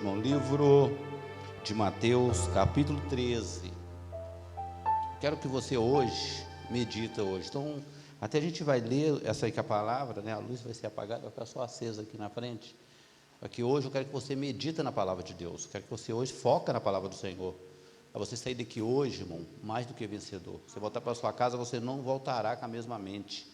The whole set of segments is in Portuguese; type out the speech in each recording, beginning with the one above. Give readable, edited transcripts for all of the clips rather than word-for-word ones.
No livro de Mateus, capítulo 13. Quero que você hoje medita hoje. Então, até a gente vai ler essa aqui a palavra, né? A luz vai ser apagada, vai ficar só acesa aqui na frente. Aqui hoje eu quero que você medita na palavra de Deus. Quero que você hoje foca na palavra do Senhor. Para você sair daqui hoje, irmão, mais do que vencedor. Você voltar para a sua casa, você não voltará com a mesma mente.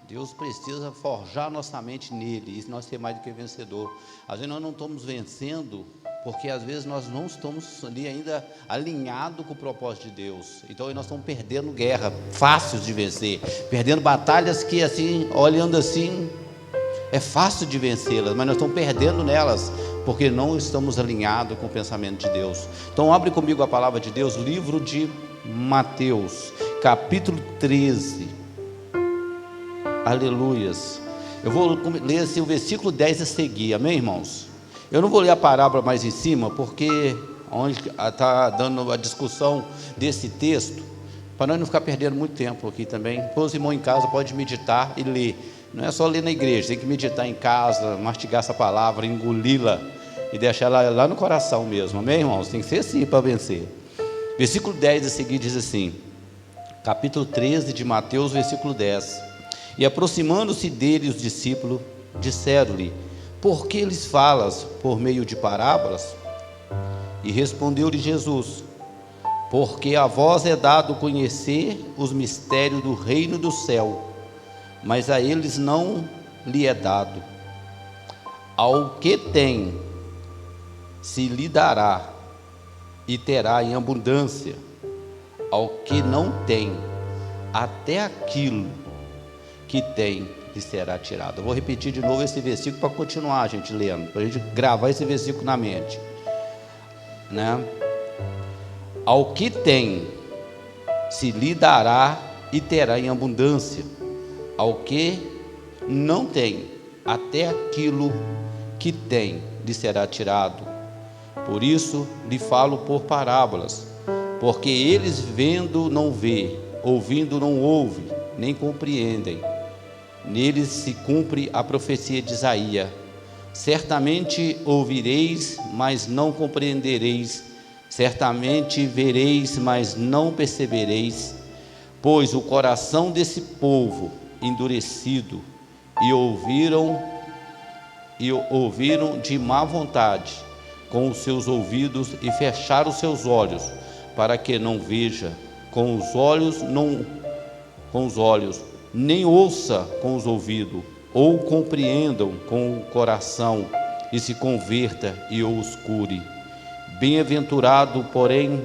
Deus precisa forjar nossa mente nele, e nós ser mais do que vencedor. Às vezes nós não estamos vencendo, porque às vezes nós não estamos ali ainda alinhados com o propósito de Deus. Então nós estamos perdendo guerra fáceis de vencer, perdendo batalhas que assim, olhando assim, é fácil de vencê-las, mas nós estamos perdendo nelas, porque não estamos alinhados com o pensamento de Deus. Então abre comigo a palavra de Deus, livro de Mateus, capítulo 13. Aleluias. Eu vou ler assim, o versículo 10 a seguir, amém, irmãos? Eu não vou ler a parábola mais em cima, porque onde está dando a discussão desse texto, para nós não ficar perdendo muito tempo aqui também. Os irmãos em casa podem meditar e ler. Não é só ler na igreja, tem que meditar em casa, mastigar essa palavra, engoli-la e deixar ela lá no coração mesmo, amém, irmãos? Tem que ser assim para vencer. Versículo 10 a seguir diz assim, capítulo 13 de Mateus, versículo 10. E aproximando-se dele os discípulos, disseram-lhe: por que lhes falas por meio de parábolas? E respondeu-lhe Jesus: porque a vós é dado conhecer os mistérios do reino do céu, mas a eles não lhe é dado. Ao que tem, se lhe dará, e terá em abundância. Ao que não tem, até aquilo que tem lhe será tirado. Eu vou repetir de novo esse versículo para continuar a gente lendo, para a gente gravar esse versículo na mente, né? Ao que tem, se lhe dará e terá em abundância. Ao que não tem, até aquilo que tem lhe será tirado. Por isso lhe falo por parábolas, porque eles vendo não vê, ouvindo não ouvem, nem compreendem. Neles se cumpre a profecia de Isaías: certamente ouvireis, mas não compreendereis, certamente vereis, mas não percebereis, pois o coração desse povo endurecido, e ouviram de má vontade com os seus ouvidos, e fecharam os seus olhos, para que não veja com os olhos, nem ouça com os ouvidos, ou compreendam com o coração, e se converta e os cure. Bem-aventurado, porém,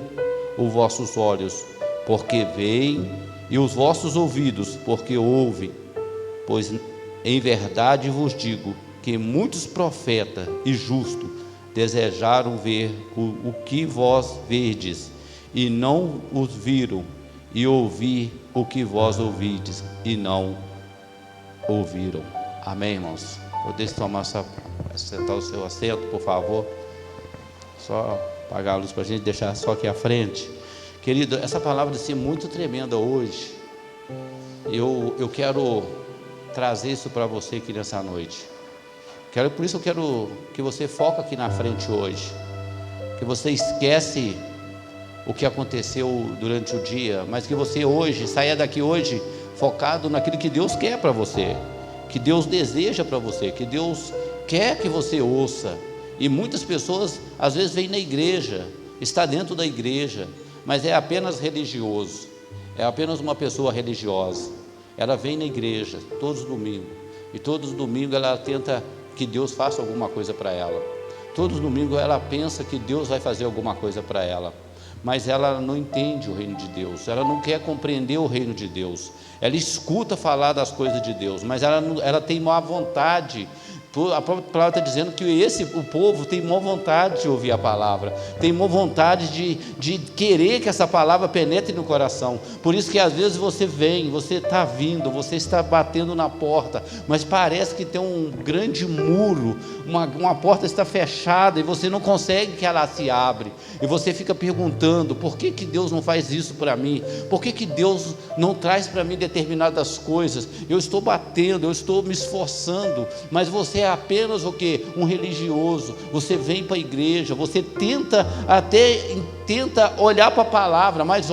os vossos olhos, porque veem, e os vossos ouvidos, porque ouvem. Pois em verdade vos digo que muitos profetas e justos desejaram ver o que vós verdes, e não os viram, e ouvir o que vós ouvides, e não ouviram. Amém, irmãos? Podeis sentar o seu assento, por favor. Só apagar a luz para a gente deixar só aqui à frente. Querido, essa palavra vai ser muito tremenda hoje. Eu quero trazer isso para você aqui nessa noite. Por isso eu quero que você foque aqui na frente hoje. Que você esquece o que aconteceu durante o dia, mas que você hoje, saia daqui hoje focado naquilo que Deus quer para você, que Deus deseja para você, que Deus quer que você ouça. E muitas pessoas às vezes vêm na igreja, está dentro da igreja, mas é apenas religioso, é apenas uma pessoa religiosa. Ela vem na igreja todos os domingos, e todos os domingos ela tenta que Deus faça alguma coisa para ela. Todos os domingos ela pensa que Deus vai fazer alguma coisa para ela, mas ela não entende o reino de Deus, ela não quer compreender o reino de Deus. Ela escuta falar das coisas de Deus, mas ela tem má vontade. A própria palavra está dizendo que o povo tem má vontade de ouvir a palavra, tem má vontade de querer que essa palavra penetre no coração. Por isso que às vezes você vem, você está vindo, você está batendo na porta, mas parece que tem um grande muro, uma porta está fechada e você não consegue que ela se abre. E você fica perguntando: por que Deus não faz isso para mim? Por que Deus não traz para mim determinadas coisas? Eu estou batendo, eu estou me esforçando, mas você é apenas o quê? Um religioso. Você vem para a igreja, você tenta olhar para a palavra, mas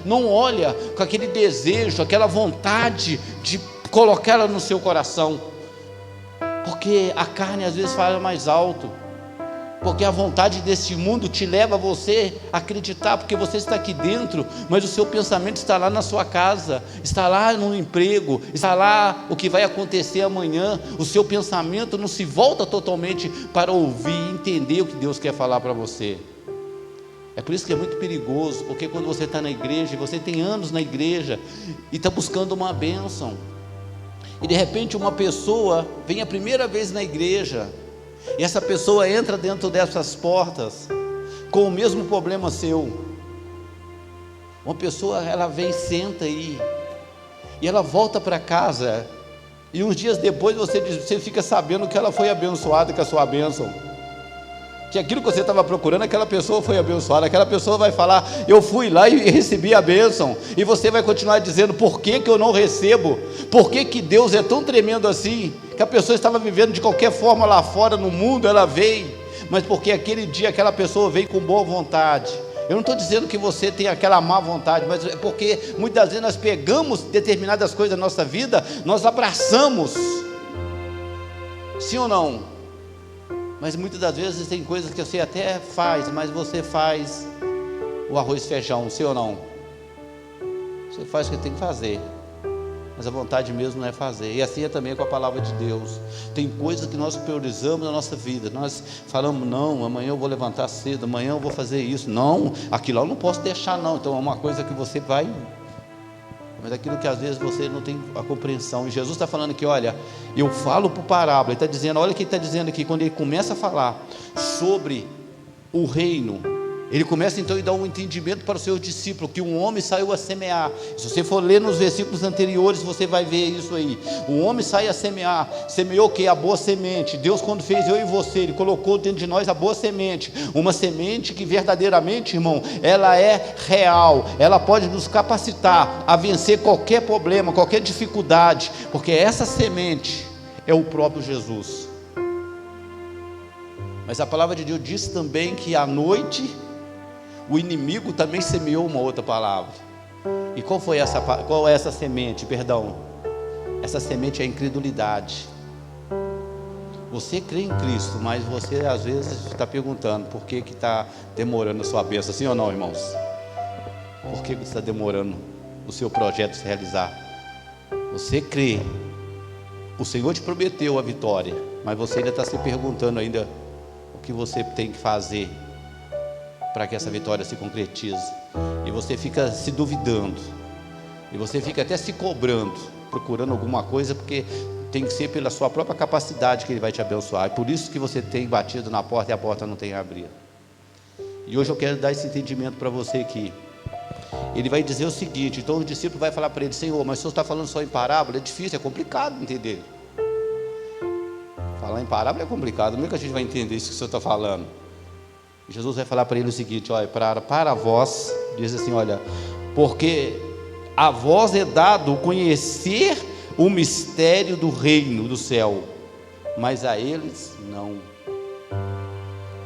não olha com aquele desejo, aquela vontade de colocá-la no seu coração, porque a carne às vezes fala mais alto, porque a vontade desse mundo te leva a você a acreditar, porque você está aqui dentro, mas o seu pensamento está lá na sua casa, está lá no emprego, está lá o que vai acontecer amanhã. O seu pensamento não se volta totalmente para ouvir e entender o que Deus quer falar para você. É por isso que é muito perigoso, porque quando você está na igreja, você tem anos na igreja e está buscando uma bênção, e de repente uma pessoa vem a primeira vez na igreja, e essa pessoa entra dentro dessas portas com o mesmo problema seu. Uma pessoa, ela vem, senta aí, e ela volta para casa, e uns dias depois você fica sabendo que ela foi abençoada com a sua bênção, que aquilo que você estava procurando, aquela pessoa foi abençoada. Aquela pessoa vai falar: eu fui lá e recebi a bênção, e você vai continuar dizendo: por que eu não recebo? Por que Deus é tão tremendo assim? Que a pessoa estava vivendo de qualquer forma lá fora no mundo, ela veio, mas porque aquele dia aquela pessoa veio com boa vontade. Eu não estou dizendo que você tem aquela má vontade, mas é porque muitas vezes nós pegamos determinadas coisas da nossa vida, nós abraçamos, sim ou não? Mas muitas das vezes tem coisas que você até faz, mas você faz o arroz e feijão, sim ou não? Você faz o que tem que fazer, mas a vontade mesmo não é fazer. E assim é também com a palavra de Deus. Tem coisas que nós priorizamos na nossa vida, nós falamos: não, amanhã eu vou levantar cedo, amanhã eu vou fazer isso, não, aquilo eu não posso deixar não. Então é uma coisa que você vai, mas aquilo que às vezes você não tem a compreensão. E Jesus está falando aqui: olha, eu falo por parábola. Ele está dizendo, olha o que ele está dizendo aqui, quando ele começa a falar sobre o reino, ele começa então a dar um entendimento para os seus discípulos, que um homem saiu a semear. Se você for ler nos versículos anteriores, você vai ver isso aí. O homem sai a semear, semeou o que? A boa semente. Deus, quando fez eu e você, Ele colocou dentro de nós a boa semente, uma semente que verdadeiramente, irmão, ela é real, ela pode nos capacitar a vencer qualquer problema, qualquer dificuldade, porque essa semente é o próprio Jesus. Mas a palavra de Deus diz também que à noite o inimigo também semeou uma outra palavra. E qual é essa semente? Perdão, essa semente é a incredulidade. Você crê em Cristo, mas você às vezes está perguntando: por que está demorando a sua bênção? Sim ou não, irmãos? Por que está demorando o seu projeto se realizar? Você crê, o Senhor te prometeu a vitória, mas você ainda está se perguntando ainda o que você tem que fazer para que essa vitória se concretize. E você fica se duvidando, e você fica até se cobrando, procurando alguma coisa, porque tem que ser pela sua própria capacidade que Ele vai te abençoar. É por isso que você tem batido na porta e a porta não tem abrido. E hoje eu quero dar esse entendimento para você aqui. Ele vai dizer o seguinte, então o discípulo vai falar para ele: Senhor, mas o Senhor está falando só em parábola? É difícil, é complicado entender. Falar em parábola é complicado, como é que a gente vai entender isso que o Senhor está falando? Jesus vai falar para ele o seguinte: olha, para vós, diz assim, olha, porque a vós é dado conhecer o mistério do reino do céu, mas a eles não.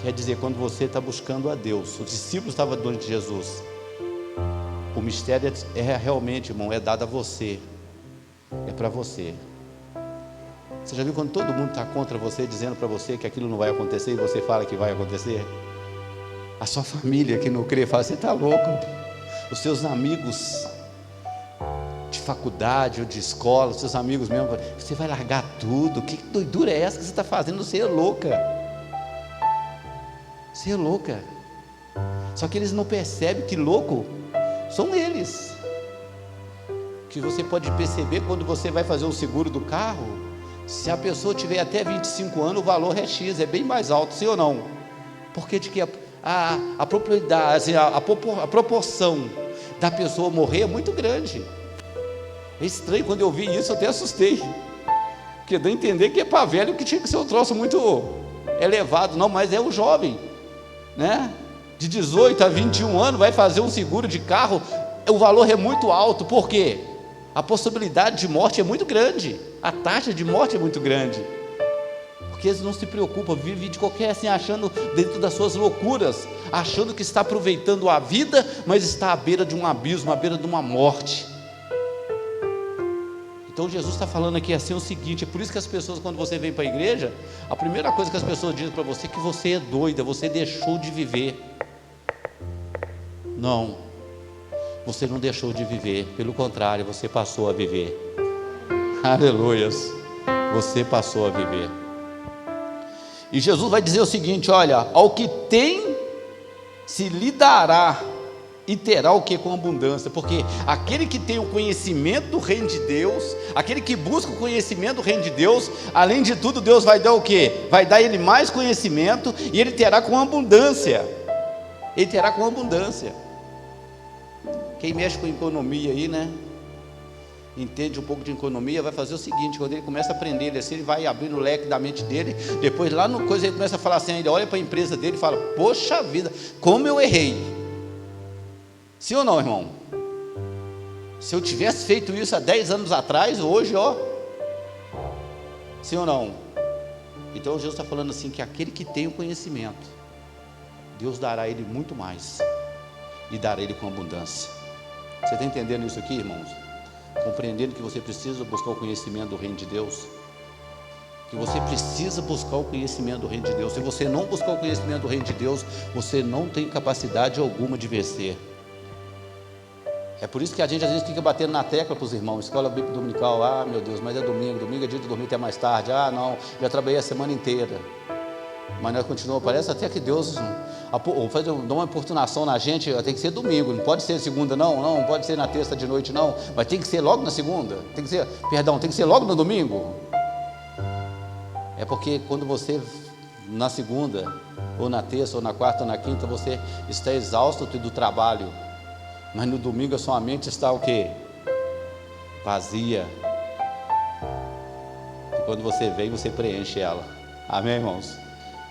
Quer dizer, quando você está buscando a Deus, os discípulos estavam diante de Jesus, o mistério é realmente, irmão, é dado a você, é para você. Você já viu quando todo mundo está contra você, dizendo para você que aquilo não vai acontecer, e você fala que vai acontecer? A sua família que não crê fala: você está louco. Os seus amigos de faculdade ou de escola, os seus amigos mesmo, você vai largar tudo? Que doidura é essa que você está fazendo? Você é louca. Você é louca. Só que eles não percebem que louco são eles. Que você pode perceber quando você vai fazer o seguro do carro. Se a pessoa tiver até 25 anos, o valor é X, é bem mais alto, sim ou não? Porque de que a propriedade, a proporção da pessoa morrer é muito grande. É estranho, quando eu vi isso eu até assustei, porque dá a entender que é para velho que tinha que ser um troço muito elevado. Não, mas é o jovem, né? De 18 a 21 anos vai fazer um seguro de carro, o valor é muito alto. Por quê? A possibilidade de morte é muito grande, a taxa de morte é muito grande, Porque eles não se preocupam, vivem de qualquer assim, achando dentro das suas loucuras, achando que está aproveitando a vida, mas está à beira de um abismo, à beira de uma morte. Então Jesus está falando aqui assim o seguinte: é por isso que as pessoas, quando você vem para a igreja, a primeira coisa que as pessoas dizem para você é que você é doida, você deixou de viver. Não, você não deixou de viver, pelo contrário, você passou a viver. Aleluias, você passou a viver. E Jesus vai dizer o seguinte: olha, ao que tem se lhe dará, e terá o que? Com abundância. Porque aquele que tem o conhecimento do reino de Deus, aquele que busca o conhecimento do reino de Deus, além de tudo, Deus vai dar o que? Vai dar ele mais conhecimento, e ele terá com abundância. Ele terá com abundância. Quem mexe com economia aí, né, entende um pouco de economia, vai fazer o seguinte: quando ele começa a aprender, ele vai abrindo o leque da mente dele, depois lá no coisa ele começa a falar assim, ele olha para a empresa dele e fala: poxa vida, como eu errei. Sim ou não, irmão? Se eu tivesse feito isso há 10 anos atrás, hoje, ó, sim ou não? Então Jesus está falando assim, que aquele que tem o conhecimento, Deus dará a ele muito mais, e dará a ele com abundância. Você está entendendo isso aqui, irmãos? Compreendendo que você precisa buscar o conhecimento do reino de Deus, que você precisa buscar o conhecimento do reino de Deus. Se você não buscar o conhecimento do reino de Deus, você não tem capacidade alguma de vencer. É por isso que a gente às vezes fica batendo na tecla para os irmãos: escola bíblica dominical, ah meu Deus, mas é domingo é dia de dormir até mais tarde, ah não, já trabalhei a semana inteira. Mas nós continuamos, parece até que Deus dá uma importunação na gente. Tem que ser domingo, não pode ser segunda, não pode ser na terça de noite, não, mas tem que ser logo na segunda, tem que ser logo no domingo. É porque quando você, na segunda, ou na terça, ou na quarta, ou na quinta, você está exausto do trabalho, mas no domingo a sua mente está o quê? Vazia. E quando você vem, você preenche ela. Amém, irmãos?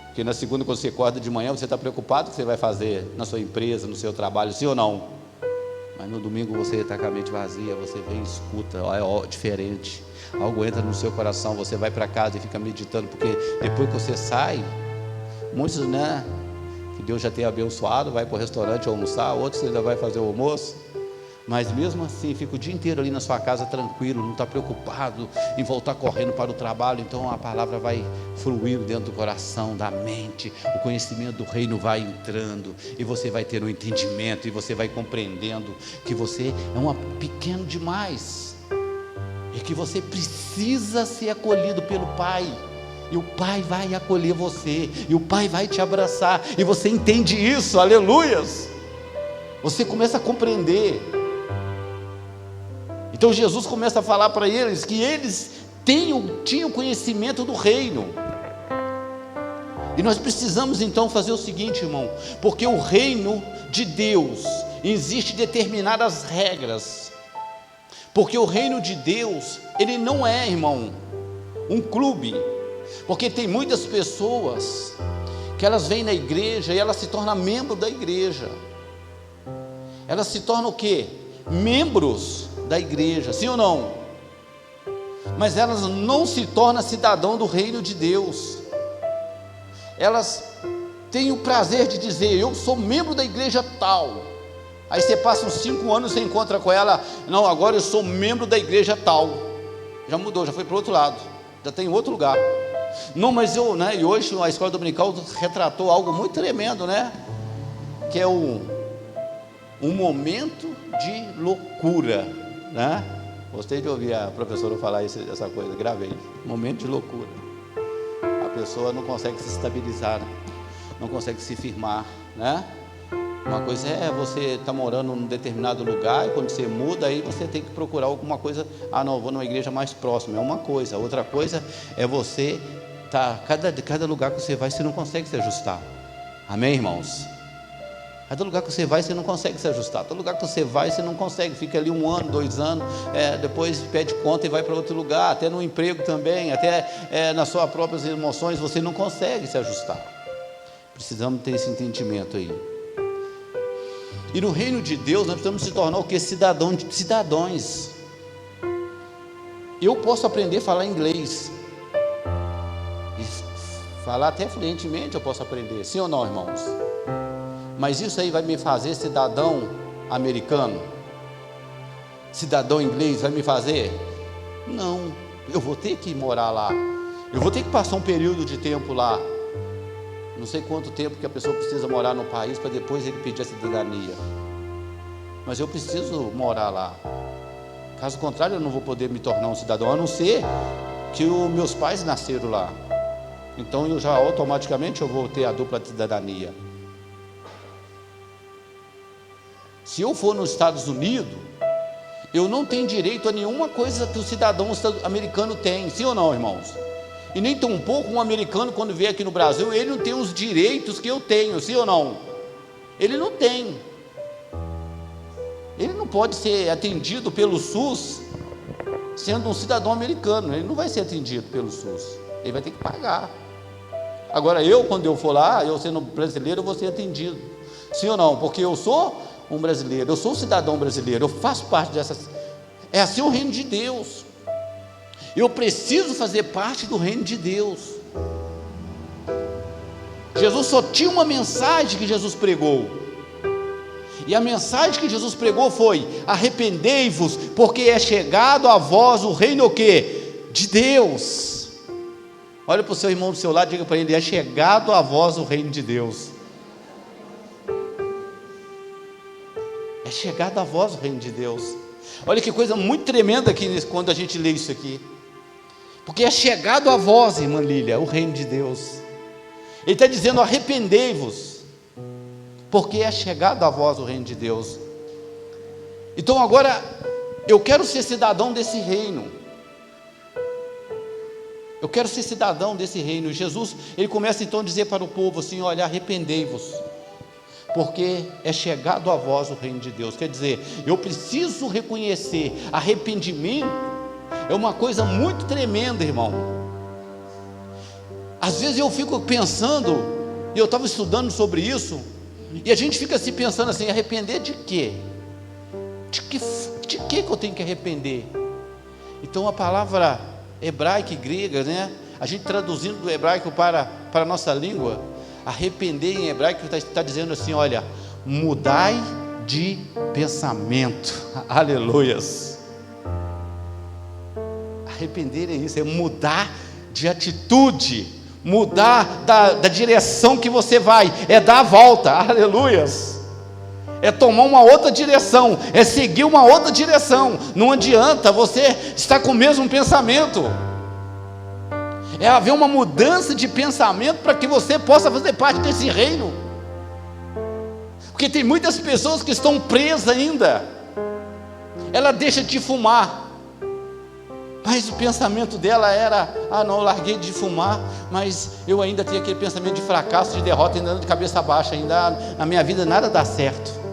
Porque na segunda, quando você acorda de manhã, você está preocupado com o que você vai fazer na sua empresa, no seu trabalho, sim ou não? Mas no domingo você está com a mente vazia, você vem e escuta, é diferente, algo entra no seu coração, você vai para casa e fica meditando, porque depois que você sai, muitos, né, que Deus já tem abençoado, vai para o restaurante almoçar, outros ainda vai fazer o almoço, mas mesmo assim fica o dia inteiro ali na sua casa tranquilo, não está preocupado em voltar correndo para o trabalho. Então a palavra vai fluir dentro do coração, da mente, o conhecimento do reino vai entrando, e você vai ter um entendimento, e você vai compreendendo que você é um pequeno demais, e que você precisa ser acolhido pelo Pai, e o Pai vai acolher você, e o Pai vai te abraçar, e você entende isso, aleluias, você começa a compreender. Então Jesus começa a falar para eles que eles tinham conhecimento do reino, e nós precisamos então fazer o seguinte, irmão, porque o reino de Deus existe determinadas regras, porque o reino de Deus, ele não é, irmão, um clube, porque tem muitas pessoas que elas vêm na igreja e elas se tornam membros da igreja, elas se tornam o quê? Membros da igreja, sim ou não? Mas elas não se tornam cidadão do reino de Deus. Elas têm o prazer de dizer: eu sou membro da igreja tal. Aí você passa uns 5 anos, você encontra com ela: não, agora eu sou membro da igreja tal. Já mudou, já foi para o outro lado, já tem outro lugar. Não, mas eu, né? E hoje a escola dominical retratou algo muito tremendo, né? Que é um momento de loucura, né? Gostei de ouvir a professora falar essa coisa, gravei. Momento de loucura. A pessoa não consegue se estabilizar, não consegue se firmar, né? Uma coisa é você estar morando num determinado lugar, e quando você muda, aí você tem que procurar alguma coisa. Ah, não, vou numa igreja mais próxima, é uma coisa. Outra coisa é você cada lugar que você vai, você não consegue se ajustar. Amém, irmãos? Cada lugar que você vai, você não consegue se ajustar. Todo lugar que você vai, você não consegue. Fica ali 1 ano, 2 anos, depois pede conta e vai para outro lugar. Até no emprego também, até nas suas próprias emoções, você não consegue se ajustar. Precisamos ter esse entendimento aí. E no reino de Deus, nós precisamos se tornar o que? Cidadãos. Eu posso aprender a falar inglês e Falar até fluentemente eu posso aprender, sim ou não, irmãos? Mas isso aí vai me fazer cidadão americano? Cidadão inglês vai me fazer? Não, eu vou ter que morar lá, eu vou ter que passar um período de tempo lá. Não sei quanto tempo que a pessoa precisa morar no país para depois ele pedir a cidadania, mas eu preciso morar lá. Caso contrário, eu não vou poder me tornar um cidadão, a não ser que os meus pais nasceram lá. Então eu já automaticamente eu vou ter a dupla cidadania. Se eu for nos Estados Unidos, eu não tenho direito a nenhuma coisa que o cidadão americano tem, sim ou não, irmãos? E nem tão pouco um americano, quando vem aqui no Brasil, ele não tem os direitos que eu tenho, sim ou não? Ele não tem. Ele não pode ser atendido pelo SUS sendo um cidadão americano. Ele não vai ser atendido pelo SUS, ele vai ter que pagar. Agora eu, quando eu for lá, eu sendo brasileiro, eu vou ser atendido, sim ou não? Porque eu sou um brasileiro, eu sou um cidadão brasileiro, eu faço parte dessas. É assim o reino de Deus. Eu preciso fazer parte do reino de Deus. Jesus só tinha uma mensagem que Jesus pregou, e a mensagem que Jesus pregou foi: arrependei-vos, porque é chegado a vós o reino o quê? De Deus. Olha para o seu irmão do seu lado e diga para ele: é chegado a vós o reino de Deus. É chegado a vós o reino de Deus. Olha que coisa muito tremenda aqui quando a gente lê isso aqui. Porque é chegado a vós, irmã Lília, o reino de Deus. Ele está dizendo: arrependei-vos, porque é chegado a vós o reino de Deus. Então agora, eu quero ser cidadão desse reino. Eu quero ser cidadão desse reino. Jesus, ele começa então a dizer para o povo assim: olha, arrependei-vos, porque é chegado a vós o reino de Deus. Quer dizer, eu preciso reconhecer, arrependimento é uma coisa muito tremenda, irmão. Às vezes eu fico pensando, e eu estava estudando sobre isso, e a gente fica se pensando assim: arrepender de quê? De que eu tenho que arrepender? Então a palavra hebraica e grega, né? A gente traduzindo do hebraico para a nossa língua, arrepender em hebraico está dizendo assim: olha, mudai de pensamento. Aleluias. Arrepender é isso, é mudar de atitude, mudar da direção que você vai, é dar a volta. Aleluias. É tomar uma outra direção, é seguir uma outra direção. Não adianta você estar com o mesmo pensamento. É haver uma mudança de pensamento para que você possa fazer parte desse reino. Porque tem muitas pessoas que estão presas ainda. Ela deixa de fumar, mas o pensamento dela era: ah não, eu larguei de fumar, mas eu ainda tenho aquele pensamento de fracasso, de derrota, ainda ando de cabeça baixa, ainda na minha vida nada dá certo.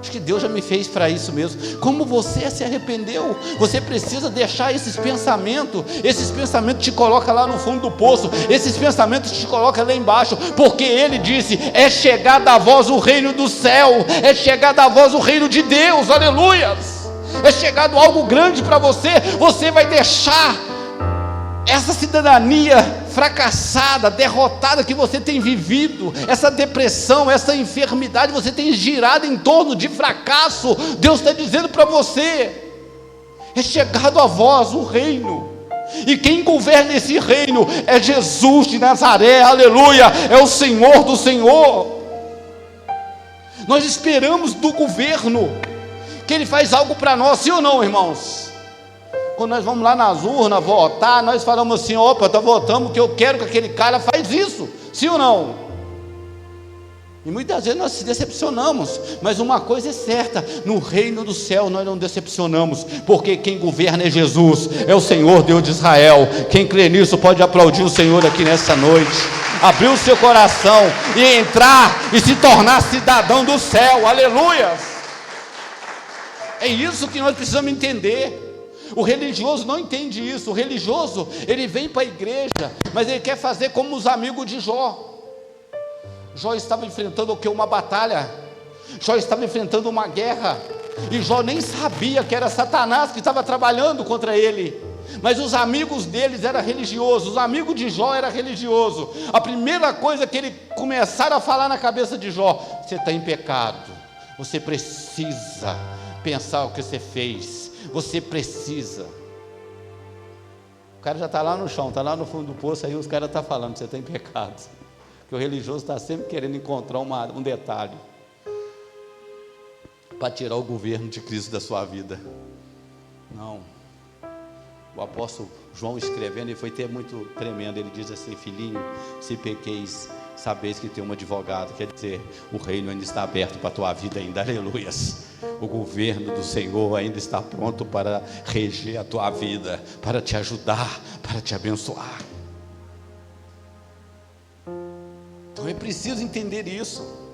Acho que Deus já me fez para isso mesmo. Como você se arrependeu, você precisa deixar esses pensamentos te colocam lá no fundo do poço, esses pensamentos te colocam lá embaixo, porque Ele disse: é chegado a vós o reino do céu, é chegado a vós o reino de Deus. Aleluias. É chegado algo grande para você. Você vai deixar essa cidadania fracassada, derrotada que você tem vivido, essa depressão, essa enfermidade, você tem girado em torno de fracasso. Deus está dizendo para você: é chegado a vós o reino, e quem governa esse reino é Jesus de Nazaré. Aleluia, é o Senhor do Senhor. Nós esperamos do governo que Ele faz algo para nós, sim ou não, irmãos? Quando nós vamos lá nas urnas votar, nós falamos assim: opa, está votando que eu quero que aquele cara faz isso, sim ou não? E muitas vezes nós se decepcionamos, mas uma coisa é certa: no reino do céu nós não decepcionamos, porque quem governa é Jesus, é o Senhor Deus de Israel. Quem crê nisso pode aplaudir o Senhor aqui nessa noite, abrir o seu coração e entrar e se tornar cidadão do céu. Aleluia! É isso que nós precisamos entender. O religioso não entende isso. O religioso, ele vem para a igreja, mas ele quer fazer como os amigos de Jó. Jó estava enfrentando o que? Uma batalha. Jó estava enfrentando uma guerra, e Jó nem sabia que era Satanás que estava trabalhando contra ele. Mas os amigos deles eram religiosos, os amigos de Jó eram religiosos. A primeira coisa que ele começaram a falar na cabeça de Jó: você está em pecado, você precisa pensar o que você fez, você precisa. O cara já está lá no chão, está lá no fundo do poço, aí os caras estão falando: você está em pecado. Porque o religioso está sempre querendo encontrar um detalhe para tirar o governo de Cristo da sua vida. Não. O apóstolo João escrevendo, ele foi até muito tremendo. Ele diz assim: filhinho, se pequeis, sabeis que tem um advogado. Quer dizer, o reino ainda está aberto para a tua vida ainda, aleluias. O governo do Senhor ainda está pronto para reger a tua vida, para te ajudar, para te abençoar. Então é preciso entender isso.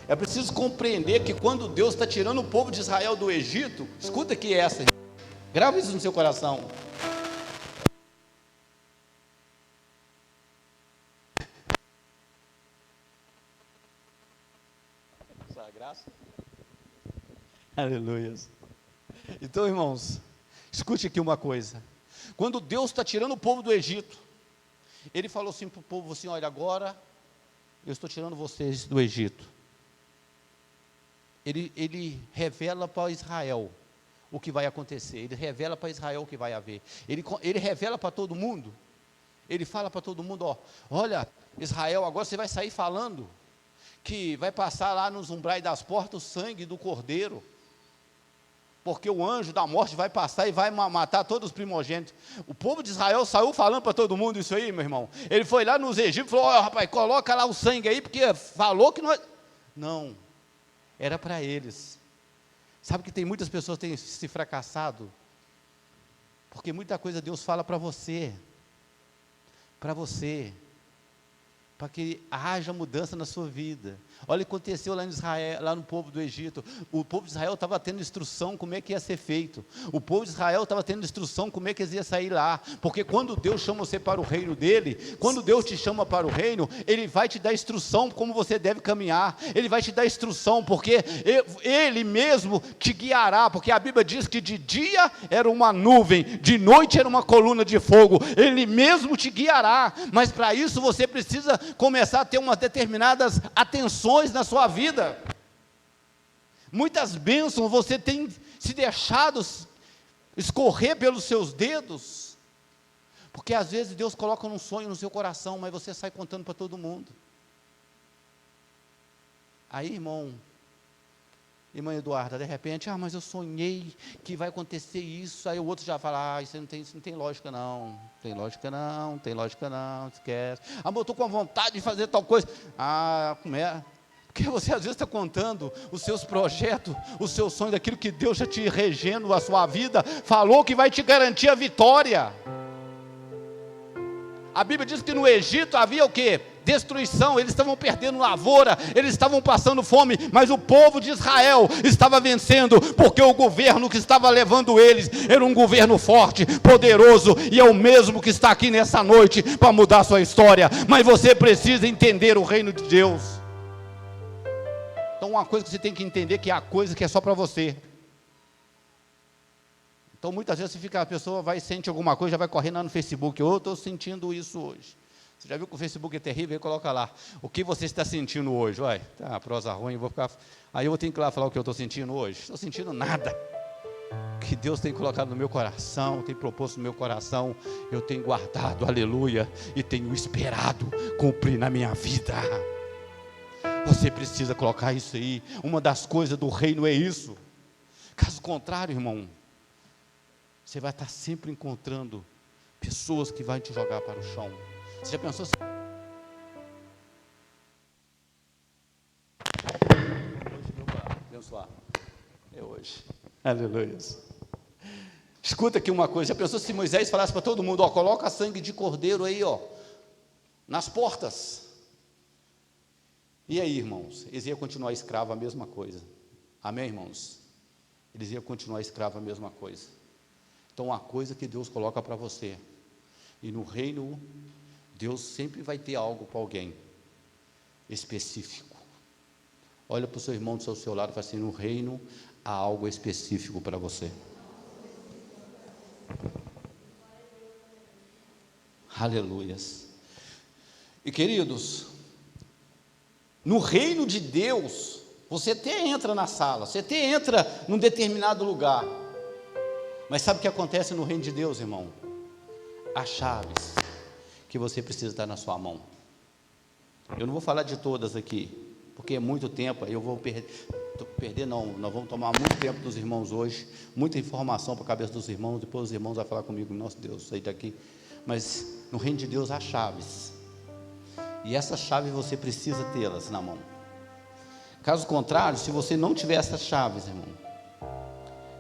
É preciso compreender que quando Deus está tirando o povo de Israel do Egito, escuta aqui essa, grava isso no seu coração. Graça. Aleluia. Então, irmãos, escute aqui uma coisa. Quando Deus está tirando o povo do Egito, Ele falou assim para o povo assim: olha, agora eu estou tirando vocês do Egito. Ele revela para Israel o que vai acontecer, ele revela para Israel o que vai haver, ele revela para todo mundo, ele fala para todo mundo: ó, olha, Israel, agora você vai sair falando que vai passar lá nos umbrais das portas o sangue do cordeiro, porque o anjo da morte vai passar e vai matar todos os primogênitos. O povo de Israel saiu falando para todo mundo isso aí, meu irmão. Ele foi lá nos egípcios e falou: ó, rapaz, coloca lá o sangue aí, porque falou que não, era para eles. Sabe que tem muitas pessoas que têm se fracassado, porque muita coisa Deus fala para você, para que haja mudança na sua vida. Olha o que aconteceu lá em Israel, lá no povo do Egito. O povo de Israel estava tendo instrução como é que ia ser feito. O povo de Israel estava tendo instrução como é que eles iam sair lá. Porque quando Deus chama você para o reino dele, quando Deus te chama para o reino, Ele vai te dar instrução como você deve caminhar. Ele vai te dar instrução, porque Ele mesmo te guiará. Porque a Bíblia diz que de dia era uma nuvem, de noite era uma coluna de fogo. Ele mesmo te guiará. Mas para isso você precisa começar a ter umas determinadas atenções na sua vida. Muitas bênçãos você tem se deixado escorrer pelos seus dedos, porque às vezes Deus coloca um sonho no seu coração, mas você sai contando para todo mundo. Aí, irmã Eduarda, de repente: mas eu sonhei que vai acontecer isso. Aí o outro já fala: isso não tem lógica não, esquece. Mas eu estou com vontade de fazer tal coisa. Como é? Porque você às vezes está contando os seus projetos, o seu sonho, daquilo que Deus já te regendo a sua vida, falou que vai te garantir a vitória. A Bíblia diz que no Egito havia o quê? Destruição, eles estavam perdendo lavoura, eles estavam passando fome, mas o povo de Israel estava vencendo, porque o governo que estava levando eles era um governo forte, poderoso, e é o mesmo que está aqui nessa noite para mudar a sua história. Mas você precisa entender o reino de Deus. Então uma coisa que você tem que entender, que é a coisa que é só para você. Então muitas vezes a pessoa vai sentir alguma coisa, já vai correndo lá no Facebook: eu estou sentindo isso hoje. Você já viu que o Facebook é terrível? Aí coloca lá: o que você está sentindo hoje? Vai, tá, prosa ruim, aí eu vou ter que ir lá falar o que eu estou sentindo hoje. Estou sentindo nada. O que Deus tem colocado no meu coração, tem proposto no meu coração, eu tenho guardado, aleluia, e tenho esperado cumprir na minha vida. Você precisa colocar isso aí. Uma das coisas do reino é isso. Caso contrário, irmão, você vai estar sempre encontrando pessoas que vão te jogar para o chão. Você já pensou assim? Hoje, meu pai, abençoar. É hoje. Aleluia. Escuta aqui uma coisa. Já pensou se Moisés falasse para todo mundo: coloca sangue de cordeiro aí, nas portas? E aí, irmãos, eles iam continuar escravos, a mesma coisa. Amém, irmãos? Eles iam continuar escravos, a mesma coisa. Então, a coisa que Deus coloca para você, e no reino, Deus sempre vai ter algo para alguém específico. Olha para o seu irmão do seu lado e fala assim: no reino há algo específico para você. Aleluias. E queridos, no reino de Deus, você até entra na sala, você até entra num determinado lugar, mas sabe o que acontece no reino de Deus, irmão? As chaves que você precisa estar na sua mão. Eu não vou falar de todas aqui, porque é muito tempo, eu vou perder não, nós vamos tomar muito tempo dos irmãos hoje, muita informação para a cabeça dos irmãos, depois os irmãos vão falar comigo, nosso Deus, saí daqui. Mas no reino de Deus há chaves, e essas chaves você precisa tê-las na mão. Caso contrário, se você não tiver essas chaves, irmão,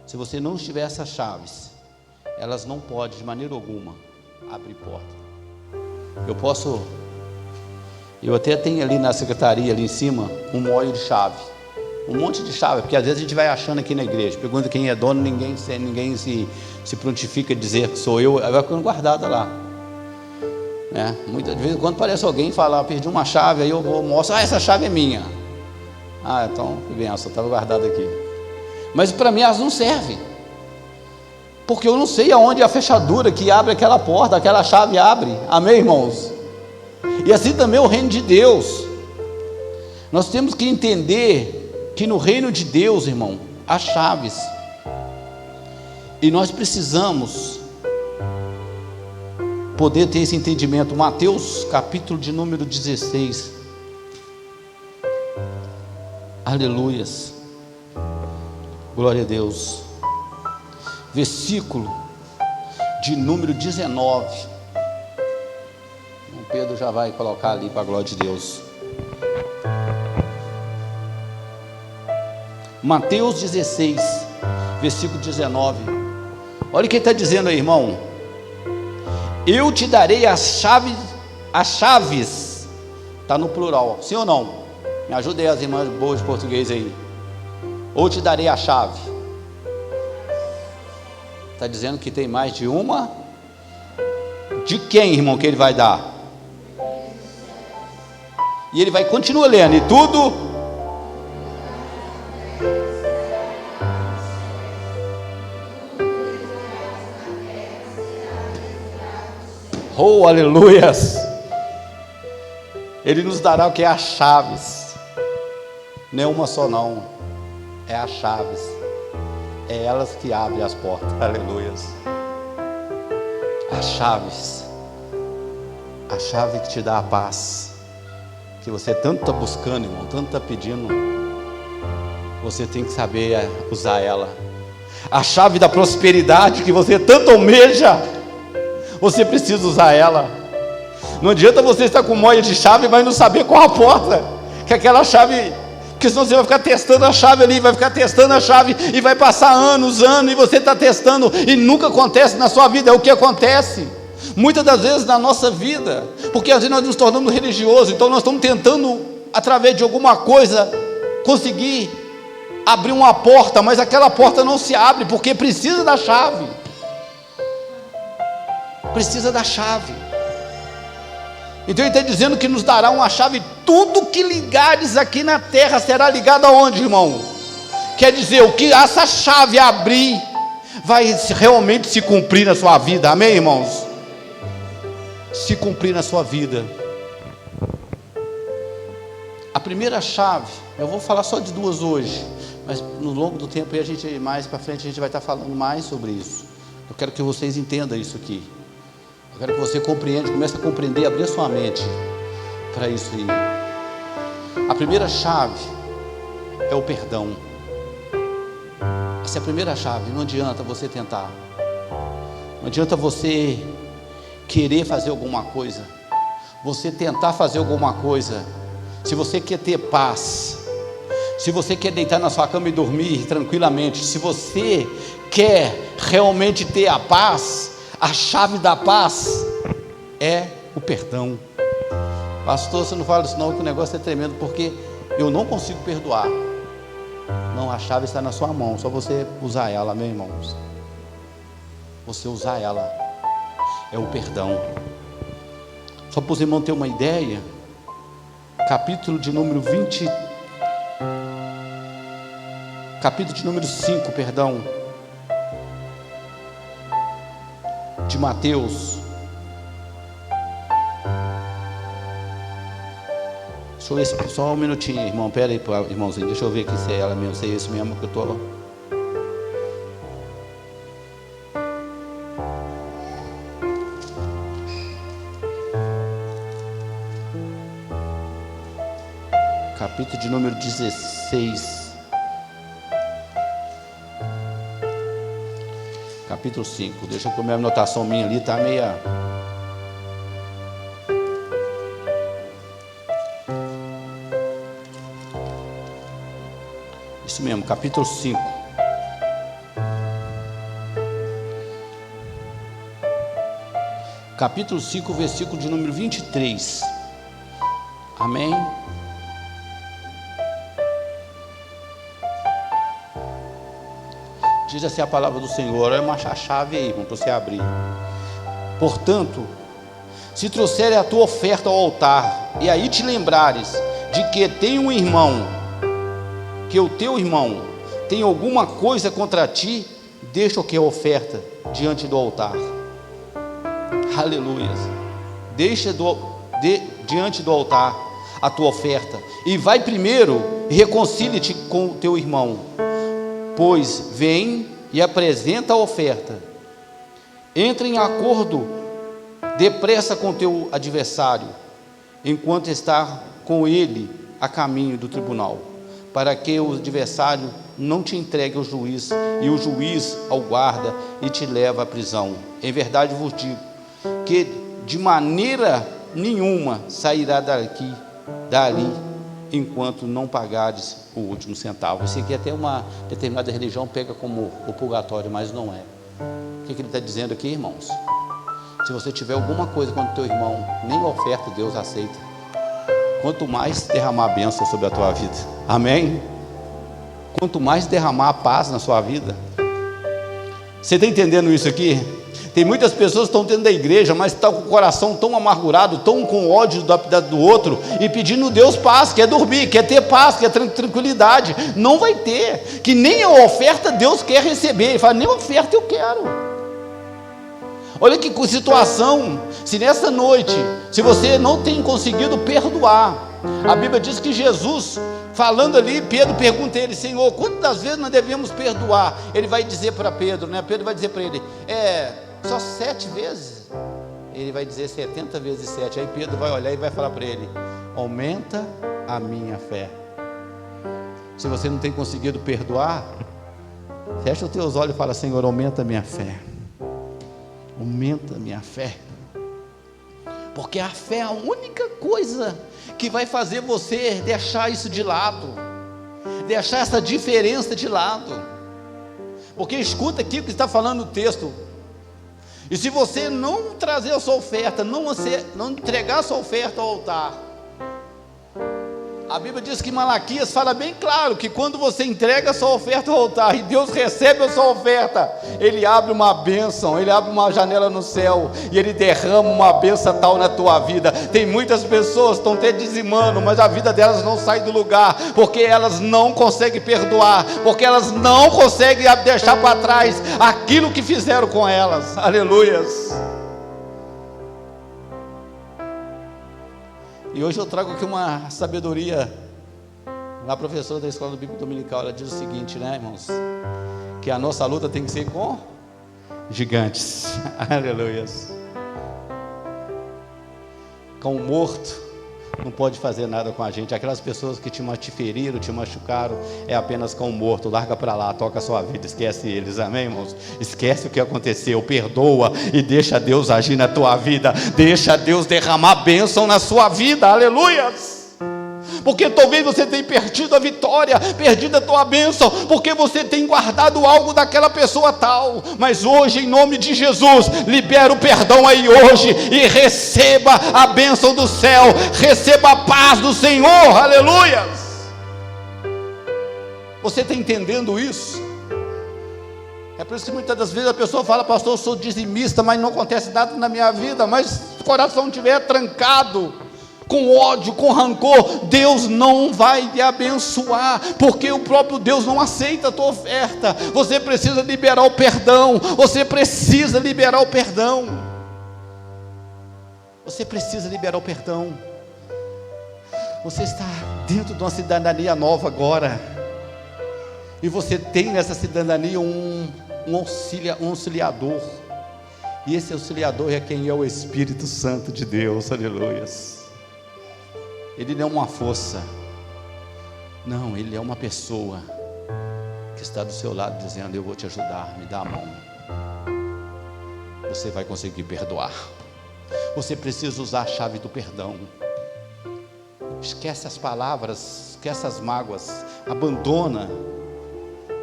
se você não tiver essas chaves, elas não podem de maneira alguma abrir porta. Eu até tenho ali na secretaria, ali em cima, um molho de chave, um monte de chave, porque às vezes a gente vai achando aqui na igreja, pergunta quem é dono, ninguém se prontifica a dizer que sou eu, vai ficando guardada lá, né? Muitas vezes, quando aparece alguém e fala, perdi uma chave, aí eu mostro, essa chave é minha. Então, que benção, estava guardada aqui. Mas para mim elas não servem, porque eu não sei aonde é a fechadura que abre aquela porta, aquela chave abre, amém, irmãos? E assim também o reino de Deus, nós temos que entender que no reino de Deus, irmão, há chaves, e nós precisamos poder ter esse entendimento. Mateus capítulo de número 16, aleluias, glória a Deus, versículo de número 19, Pedro já vai colocar ali para a glória de Deus. Mateus 16, versículo 19. Olha o que ele está dizendo aí, irmão. Eu te darei as chaves, está no plural, sim ou não? Me ajuda aí as irmãs boas de português aí. Ou te darei a chave. Está dizendo que tem mais de uma. De quem, irmão, que ele vai dar? E ele vai continuar lendo, e tudo. Oh, aleluias. Ele nos dará o que é as chaves. Não é uma só não, é as chaves. É elas que abrem as portas, aleluias. As chaves. A chave que te dá a paz, que você tanto está buscando, irmão, tanto está pedindo, você tem que saber usar ela. A chave da prosperidade que você tanto almeja, você precisa usar ela. Não adianta você estar com molho de chave, mas não saber qual a porta, que aquela chave, porque senão você vai ficar testando a chave ali, vai ficar testando a chave, e vai passar anos, e você está testando, e nunca acontece na sua vida. É o que acontece muitas das vezes na nossa vida, porque às vezes nós nos tornamos religiosos, então nós estamos tentando, através de alguma coisa, conseguir abrir uma porta, mas aquela porta não se abre, porque precisa da chave. Precisa da chave. Então ele está dizendo que nos dará uma chave. Tudo que ligares aqui na terra será ligado aonde, irmão? Quer dizer, o que essa chave abrir, vai realmente se cumprir na sua vida, amém, irmãos? Se cumprir na sua vida. A primeira chave, eu vou falar só de duas hoje, mas no longo do tempo aí, mais para frente a gente vai estar falando mais sobre isso. Eu quero que vocês entendam isso aqui. Eu quero que você compreenda, comece a compreender, abrir a sua mente para isso aí. A primeira chave é o perdão. Essa é a primeira chave. Não adianta você tentar, não adianta você querer fazer alguma coisa, você tentar fazer alguma coisa. Se você quer ter paz, se você quer deitar na sua cama e dormir tranquilamente, se você quer realmente ter a paz, a chave da paz é o perdão. Pastor, você não fala isso não, que o negócio é tremendo, porque eu não consigo perdoar. Não, a chave está na sua mão, só você usar ela, meus irmãos. Você usar ela, é o perdão. Só para os irmãos terem uma ideia, capítulo de número 5, perdão, de Mateus, Deixa eu ver, só um minutinho, irmão. Pera aí, irmãozinho. Deixa eu ver aqui se é ela mesmo, se é isso mesmo que eu estou. Capítulo de número 16. Capítulo 5. Deixa eu comer a anotação minha ali, tá meia. Isso mesmo, capítulo 5. Capítulo 5, versículo de número 23. Amém? Diz assim a palavra do Senhor. Olha uma chave aí, para você abrir. Portanto, se trouxeres a tua oferta ao altar, e aí te lembrares de que tem um irmão, que o teu irmão tem alguma coisa contra ti, deixa o que é oferta diante do altar. Aleluia. Deixa diante do altar a tua oferta, e vai primeiro e reconcilia-te com o teu irmão. Pois vem e apresenta a oferta. Entra em acordo depressa com teu adversário, enquanto está com ele a caminho do tribunal, para que o adversário não te entregue ao juiz, e o juiz ao guarda, e te leva à prisão. Em verdade vos digo, que de maneira nenhuma sairá dali, enquanto não pagares o último centavo. Isso aqui até uma determinada religião pega como o purgatório, mas não é. O que ele está dizendo aqui, irmãos? Se você tiver alguma coisa contra o teu irmão, nem a oferta Deus aceita, quanto mais derramar a bênção sobre a tua vida. Amém? Quanto mais derramar a paz na sua vida. Você está entendendo isso aqui? Tem muitas pessoas que estão dentro da igreja, mas estão com o coração tão amargurado, tão com ódio do outro, e pedindo a Deus paz, quer dormir, quer ter paz, quer tranquilidade. Não vai ter, que nem a oferta Deus quer receber. Ele fala, nem a oferta eu quero. Olha que situação. Se nessa noite, se você não tem conseguido perdoar, a Bíblia diz que Jesus, falando ali, Pedro pergunta a ele, Senhor, quantas vezes nós devemos perdoar? Ele vai dizer para Pedro, né? Pedro vai dizer para ele, só 7 vezes? Ele vai dizer 70 vezes 7. Aí Pedro vai olhar e vai falar para ele, aumenta a minha fé. Se você não tem conseguido perdoar, fecha os teus olhos e fala, Senhor, aumenta a minha fé. Aumenta a minha fé. Porque a fé é a única coisa que vai fazer você deixar isso de lado, deixar essa diferença de lado. Porque escuta aqui o que está falando o texto. E se você não trazer a sua oferta, não entregar a sua oferta ao altar, a Bíblia diz que Malaquias fala bem claro, que quando você entrega a sua oferta ao altar, e Deus recebe a sua oferta, Ele abre uma bênção, Ele abre uma janela no céu, e Ele derrama uma bênção tal na tua vida. Tem muitas pessoas que estão até dizimando, mas a vida delas não sai do lugar, porque elas não conseguem perdoar, porque elas não conseguem deixar para trás aquilo que fizeram com elas. Aleluias. E hoje eu trago aqui uma sabedoria. A professora da escola bíblica dominical, ela diz o seguinte, né, irmãos? Que a nossa luta tem que ser com gigantes. Aleluia. Com o morto não pode fazer nada com a gente. Aquelas pessoas que te feriram, te machucaram, é apenas com o morto. Larga para lá, toca a sua vida, esquece eles, amém, irmãos? Esquece o que aconteceu, perdoa e deixa Deus agir na tua vida, deixa Deus derramar bênção na sua vida. Aleluias. Porque talvez você tenha perdido a vitória, perdido a tua bênção, porque você tem guardado algo daquela pessoa tal. Mas hoje, em nome de Jesus, libera o perdão aí hoje, e receba a bênção do céu, receba a paz do Senhor. Aleluia. Você está entendendo isso? É por isso que muitas das vezes a pessoa fala, pastor, eu sou dizimista, mas não acontece nada na minha vida. Mas se o coração estiver trancado, com ódio, com rancor, Deus não vai te abençoar, porque o próprio Deus não aceita a tua oferta. Você precisa liberar o perdão, você precisa liberar o perdão, você precisa liberar o perdão. Você está dentro de uma cidadania nova agora. E você tem nessa cidadania um auxiliador. E esse auxiliador é quem é o Espírito Santo de Deus, aleluias. Ele não é uma força, não, ele é uma pessoa que está do seu lado dizendo: eu vou te ajudar, me dá a mão. Você vai conseguir perdoar. Você precisa usar a chave do perdão. Esquece as palavras, esquece as mágoas, abandona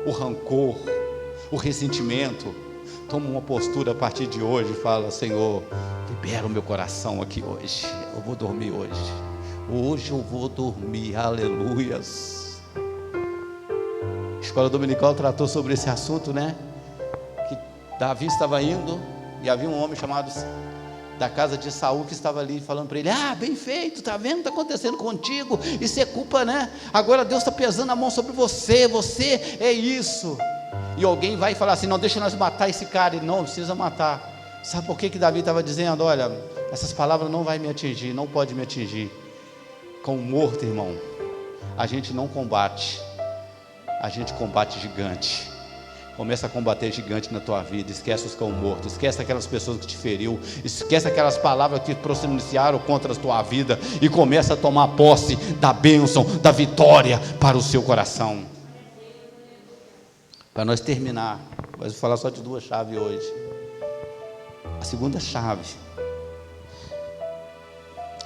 o rancor, o ressentimento. Toma uma postura a partir de hoje e fala: Senhor, libera o meu coração aqui hoje. Eu vou dormir hoje. Hoje eu vou dormir, aleluias. A escola dominical tratou sobre esse assunto, né? Que Davi estava indo e havia um homem chamado da casa de Saul que estava ali falando para ele: ah, bem feito, está vendo o que está acontecendo contigo? Isso é culpa, né? Agora Deus está pesando a mão sobre você, você é isso. E alguém vai falar assim: não, deixa nós matar esse cara. Ele: não precisa matar. Sabe por que Davi estava dizendo: olha, essas palavras não vai me atingir, não pode me atingir. Com o morto, irmão, a gente não combate, a gente combate gigante. Começa a combater gigante na tua vida. Esquece os cão mortos, esquece aquelas pessoas que te feriu, esquece aquelas palavras que pronunciaram contra a tua vida, e começa a tomar posse da bênção, da vitória para o seu coração. Para nós terminar, vou falar só de duas chaves hoje. A segunda chave,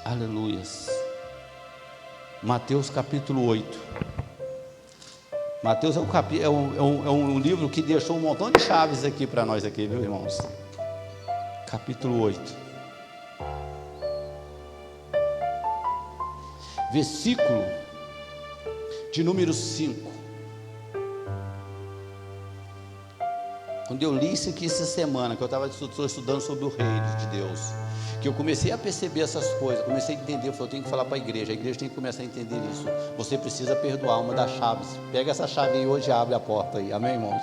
aleluias, Mateus capítulo 8. Mateus é um livro que deixou um montão de chaves aqui para nós aqui, viu, irmãos? Capítulo 8, versículo de número 5. Quando eu li isso aqui essa semana, que eu estava estudando sobre o reino de Deus, que eu comecei a perceber essas coisas, comecei a entender, eu falei: eu tenho que falar para a igreja tem que começar a entender isso. Você precisa perdoar, uma das chaves. Pega essa chave aí hoje e abre a porta aí, amém, irmãos?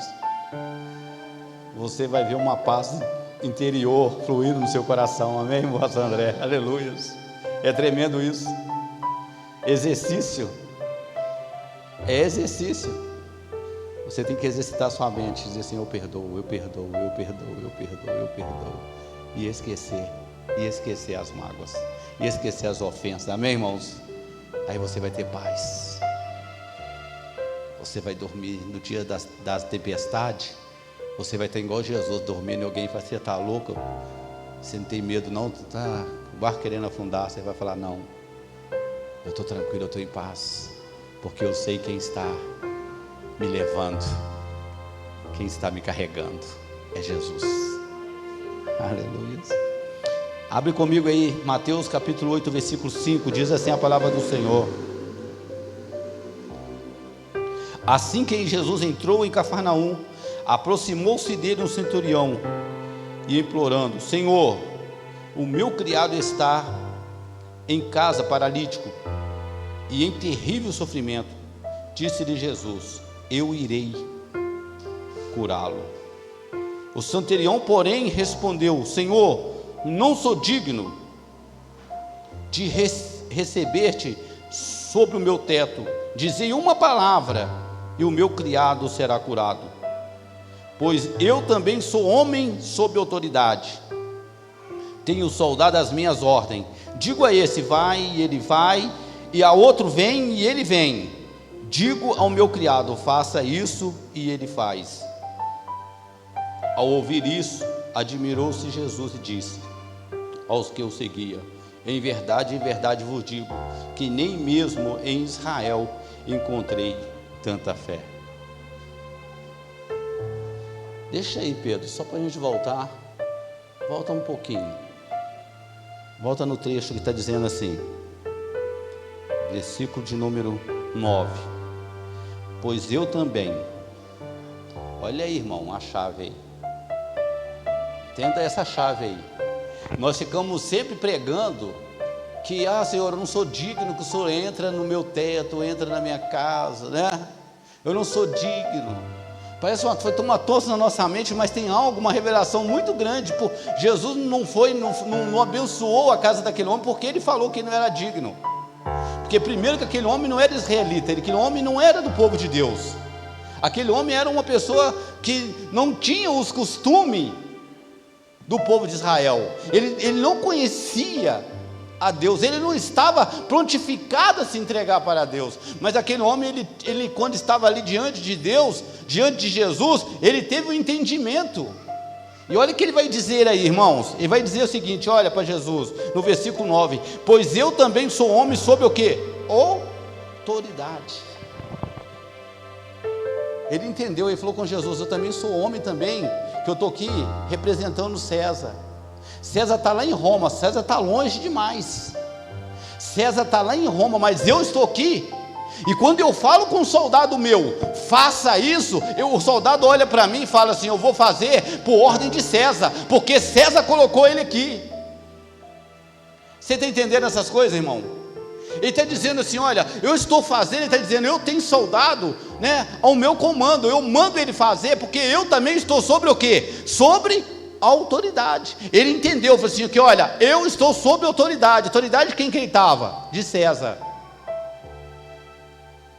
Você vai ver uma paz interior fluindo no seu coração, amém, irmão André? Aleluia. É tremendo isso. Exercício, é exercício. Você tem que exercitar sua mente, dizer assim: eu perdoo, eu perdoo, eu perdoo, eu perdoo, eu perdoo. E esquecer as mágoas, e esquecer as ofensas, amém, irmãos? Aí você vai ter paz. Você vai dormir no dia das tempestades. Você vai estar igual Jesus, dormindo, e alguém fala: você está louco? Você não tem medo não? Tá o barco querendo afundar. Você vai falar: não, eu estou tranquilo, eu estou em paz, porque eu sei quem está me levando, quem está me carregando é Jesus. Aleluia. Abre comigo aí, Mateus capítulo 8, versículo 5, diz assim a palavra do Senhor: assim que Jesus entrou em Cafarnaum, aproximou-se dele um centurião, e implorando: Senhor, o meu criado está em casa paralítico, e em terrível sofrimento. Disse-lhe Jesus: eu irei curá-lo. O centurião, porém, respondeu: Senhor, não sou digno de receber-te sobre o meu teto. Dizei uma palavra e o meu criado será curado, pois eu também sou homem sob autoridade, tenho soldado às minhas ordens. Digo a esse: vai, e ele vai, e a outro: vem, e ele vem. Digo ao meu criado: faça isso, e ele faz. Ao ouvir isso, admirou-se Jesus e disse aos que o seguiam: em verdade vos digo, que nem mesmo em Israel encontrei tanta fé. Deixa aí, Pedro, só para a gente voltar. Volta um pouquinho. Volta no trecho que está dizendo assim, versículo de número 9. Pois eu também. Olha aí, irmão, a chave aí. Tenta essa chave aí. Nós ficamos sempre pregando que: Senhor, eu não sou digno que o Senhor entra no meu teto, entra na minha casa, né? Eu não sou digno. Parece foi uma tosse na nossa mente, mas tem algo, uma revelação muito grande. Jesus não abençoou a casa daquele homem porque ele falou que não era digno. Porque primeiro que aquele homem não era israelita, aquele homem não era do povo de Deus. Aquele homem era uma pessoa que não tinha os costumes do povo de Israel. Ele não conhecia a Deus, ele não estava prontificado a se entregar para Deus. Mas aquele homem, ele quando estava ali diante de Deus, diante de Jesus, ele teve um entendimento. E olha o que ele vai dizer aí, irmãos. Ele vai dizer o seguinte, olha para Jesus, no versículo 9: pois eu também sou homem sob o quê? Autoridade. Ele entendeu, ele falou com Jesus: eu também sou homem também, que eu estou aqui representando César. César está lá em Roma, César está longe demais. César está lá em Roma, mas eu estou aqui. E quando eu falo com um soldado meu, faça isso, o soldado olha para mim e fala assim: eu vou fazer por ordem de César, porque César colocou ele aqui. Você está entendendo essas coisas, irmão? Ele está dizendo assim: olha, eu estou fazendo, ele está dizendo, eu tenho soldado, né, ao meu comando, eu mando ele fazer, porque eu também estou sobre o quê? Sobre autoridade. Ele entendeu, falou assim, que olha, eu estou sob autoridade. Autoridade de quem que ele estava? De César.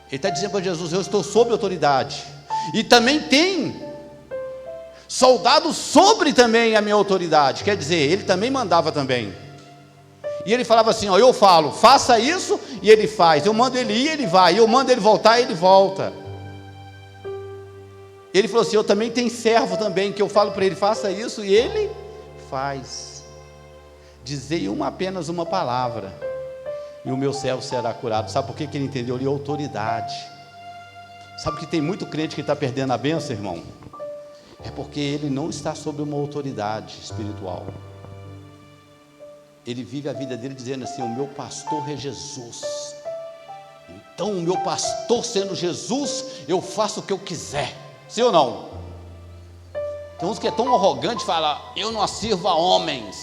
Ele está dizendo para Jesus: eu estou sob autoridade, e também tem soldados sobre também a minha autoridade. Quer dizer, ele também mandava também. E ele falava assim: ó, eu falo, faça isso, e ele faz. Eu mando ele ir, ele vai. Eu mando ele voltar, ele volta. Ele falou assim: eu também tenho servo também, que eu falo para ele, faça isso, e ele faz. Dizei apenas uma palavra, e o meu servo será curado. Sabe por que ele entendeu ali? Autoridade. Sabe que tem muito crente que está perdendo a bênção, irmão? É porque ele não está sob uma autoridade espiritual. Ele vive a vida dele dizendo assim: o meu pastor é Jesus, então o meu pastor sendo Jesus, eu faço o que eu quiser. Sim ou não? Tem uns que é tão arrogante, fala: eu não sirvo a homens,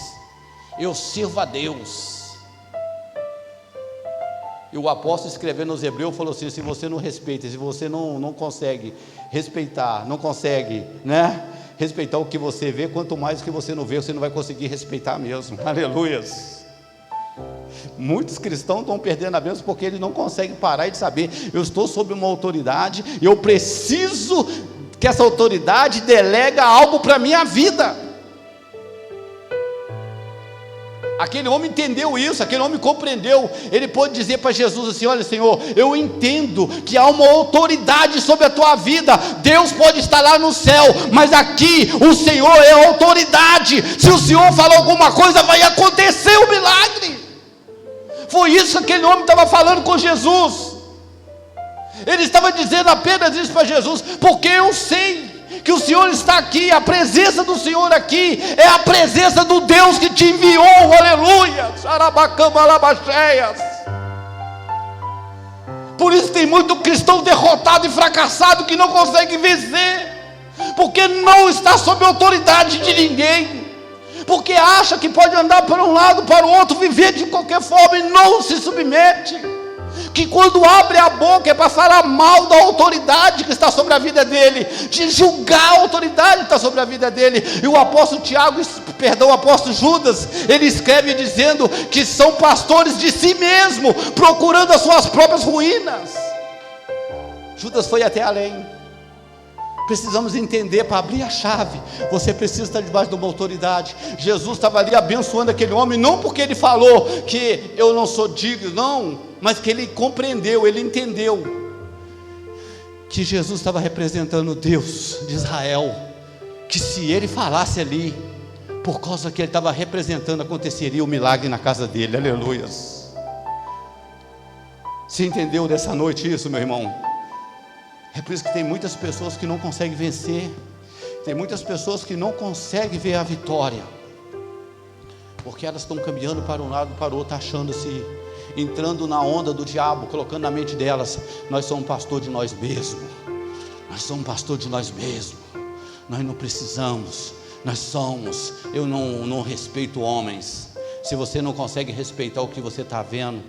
eu sirvo a Deus. E o apóstolo, escrevendo aos Hebreus, falou assim: se você não respeita, se você não consegue respeitar, não consegue, né, respeitar o que você vê, quanto mais o que você não vê, você não vai conseguir respeitar mesmo. Aleluias. Muitos cristãos estão perdendo a bênção porque eles não conseguem parar de saber: eu estou sob uma autoridade, eu preciso que essa autoridade delega algo para a minha vida. Aquele homem entendeu isso, aquele homem compreendeu. Ele pôde dizer para Jesus assim: olha, Senhor, eu entendo que há uma autoridade sobre a tua vida. Deus pode estar lá no céu, mas aqui o Senhor é a autoridade. Se o Senhor falar alguma coisa, vai acontecer o milagre. Foi isso que aquele homem estava falando com Jesus. Ele estava dizendo apenas isso para Jesus: porque eu sei que o Senhor está aqui, a presença do Senhor aqui é a presença do Deus que te enviou. Aleluia. Por isso tem muito cristão derrotado e fracassado que não consegue vencer, porque não está sob a autoridade de ninguém, porque acha que pode andar para um lado, para o outro, viver de qualquer forma, e não se submete. Que quando abre a boca é para falar mal da autoridade que está sobre a vida dele, de julgar a autoridade que está sobre a vida dele. E o apóstolo o apóstolo Judas, ele escreve dizendo que são pastores de si mesmo, procurando as suas próprias ruínas. Judas foi até além. Precisamos entender, para abrir a chave, você precisa estar debaixo de uma autoridade. Jesus estava ali abençoando aquele homem, não porque ele falou que eu não sou digno, não, mas que ele compreendeu, ele entendeu que Jesus estava representando Deus de Israel, que se ele falasse ali, por causa que ele estava representando, aconteceria o milagre na casa dele. Aleluias. Você entendeu nessa noite isso, meu irmão? É por isso que tem muitas pessoas que não conseguem vencer, tem muitas pessoas que não conseguem ver a vitória, porque elas estão caminhando para um lado, para o outro, achando-se, entrando na onda do diabo, colocando na mente delas: nós somos pastor de nós mesmos, nós somos pastor de nós mesmos, nós não precisamos, nós somos, eu não respeito homens. Se você não consegue respeitar o que você está vendo,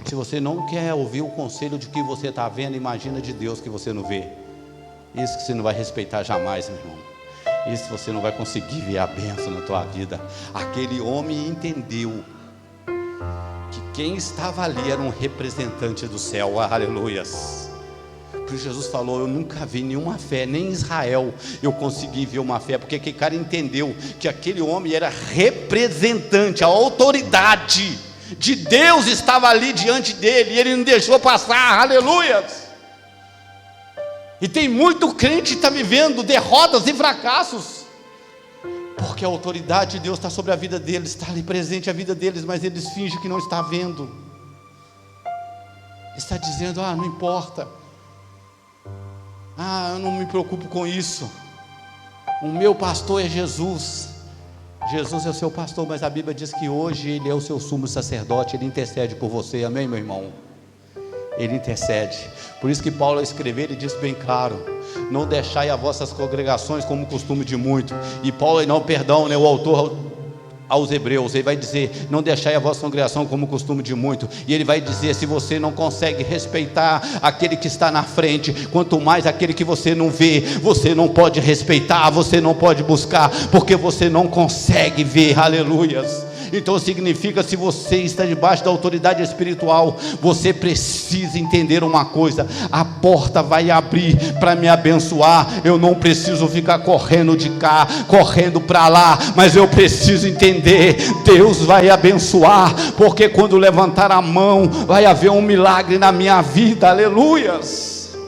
se você não quer ouvir o conselho de que você está vendo, imagina de Deus que você não vê. Isso que você não vai respeitar jamais, meu irmão. Isso você não vai conseguir ver a bênção na tua vida. Aquele homem entendeu que Quem estava ali era um representante do céu, aleluias. Por isso Jesus falou: eu nunca vi nenhuma fé, nem em Israel eu consegui ver uma fé, porque aquele cara entendeu que aquele homem era representante, a autoridade de Deus estava ali diante dele, e ele não deixou passar, aleluias. E tem muito crente que está vivendo derrotas e fracassos, porque a autoridade de Deus está sobre a vida deles, está ali presente a vida deles, mas eles fingem que não está vendo. Está dizendo: não importa, eu não me preocupo com isso, o meu pastor é Jesus. Jesus é o seu pastor, mas a Bíblia diz que hoje Ele é o seu sumo sacerdote, Ele intercede por você, amém, meu irmão? Ele intercede. Por isso que Paulo, ao escrever, ele diz bem claro: não deixai as vossas congregações como costume de muito. E Paulo, o autor aos Hebreus, ele vai dizer: não deixai a vossa congregação como costume de muito. E ele vai dizer: se você não consegue respeitar aquele que está na frente, quanto mais aquele que você não vê, você não pode respeitar, você não pode buscar, porque você não consegue ver, aleluias. Então significa, se você está debaixo da autoridade espiritual, você precisa entender uma coisa: a porta vai abrir para me abençoar. Eu não preciso ficar correndo de cá, correndo para lá, mas eu preciso entender: Deus vai abençoar, porque quando levantar a mão, vai haver um milagre na minha vida, aleluias.